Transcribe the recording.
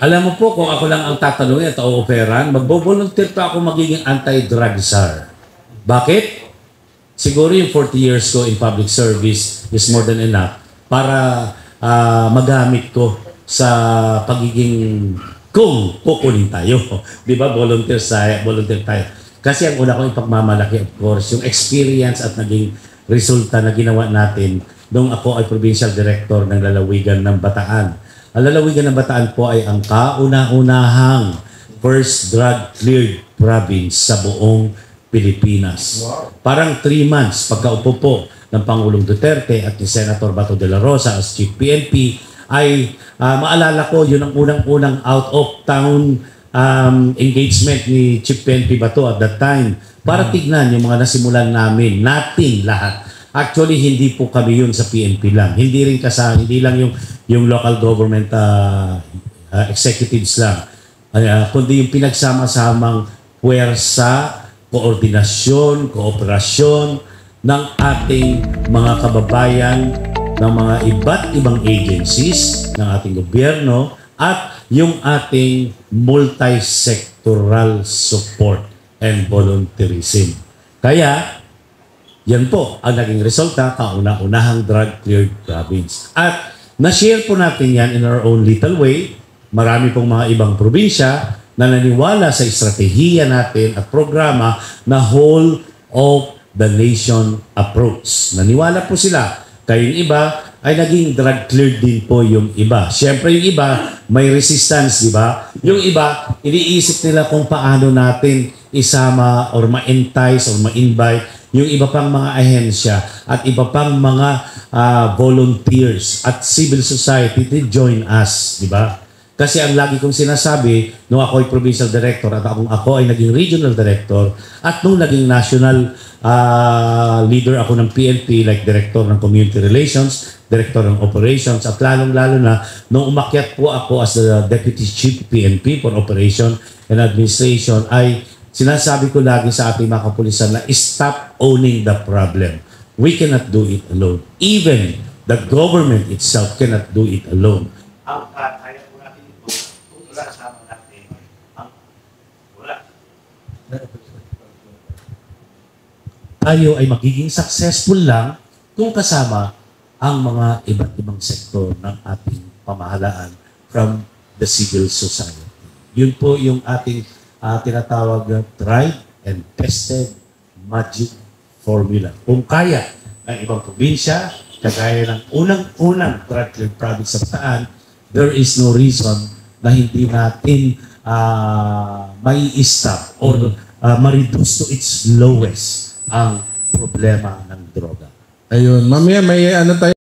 Alam mo po, kung ako lang ang tatanungin at o-offeran, magbo-volunteer pa ako magiging anti-drug czar. Bakit? Siguro yung 40 years ko in public service is more than enough para magamit ko sa pagiging kung kukunin tayo. Di ba? Volunteer tayo. Kasi ang una kong ipagmamalaki, of course, yung experience at naging resulta na ginawa natin nung ako ay provincial director ng Lalawigan ng Bataan. Ang Lalawigan ng Bataan po ay ang kauna-unahang first drug-cleared province sa buong Pilipinas. Wow. Parang 3 months pagkaupo po ng Pangulong Duterte at ni Senator Bato de la Rosa as Chief PNP ay maalala ko yun ang unang-unang out-of-town engagement ni Chief PNP Bato at that time para tignan yung mga nasimulan namin, nating lahat. Actually, hindi po kami yun sa PNP lang. Hindi rin kasama, hindi lang yung local government executives lang. Kundi yung pinagsama-samang puwersa, koordinasyon, kooperasyon ng ating mga kababayan, ng mga iba't ibang agencies ng ating gobyerno at yung ating multi-sectoral support and volunteerism. Kaya, yan po ang naging resulta, kauna-unahang drug-cleared province. At na-share po natin yan in our own little way. Marami pong mga ibang probinsya na naniwala sa estratehiya natin at programa na whole of the nation approach. Naniwala po sila. Kaya yung iba ay naging drug-cleared din po yung iba. Siyempre yung iba may resistance, di ba? Yung iba, iniisip nila kung paano natin isama or ma-entice or ma-invite yung iba pang mga ahensya at iba pang mga volunteers at civil society to join us, di ba? Kasi ang lagi kong sinasabi, nung ako ay provincial director at ako ay naging regional director at nung naging national leader ako ng PNP like director ng community relations, director ng operations at lalong-lalo na nung umakyat po ako as the deputy chief PNP for operation and administration ay sinasabi ko lagi sa ating mga kapulisan na stop owning the problem. We cannot do it alone. Even the government itself cannot do it alone. Ang kaya po natin ito, kung wala kasama natin, ang wala. Tayo ay magiging successful lang kung kasama ang mga iba't ibang sektor ng ating pamahalaan from the civil society. Yun po yung ating tinatawag na tried and tested magic formula. Kung kaya ng ibang probinsya, kagaya ng unang-unang drug-cleared province sa Bataan, there is no reason na hindi natin may stop or ma-reduce to its lowest ang problema ng droga. Ayun, mamaya may ano tayo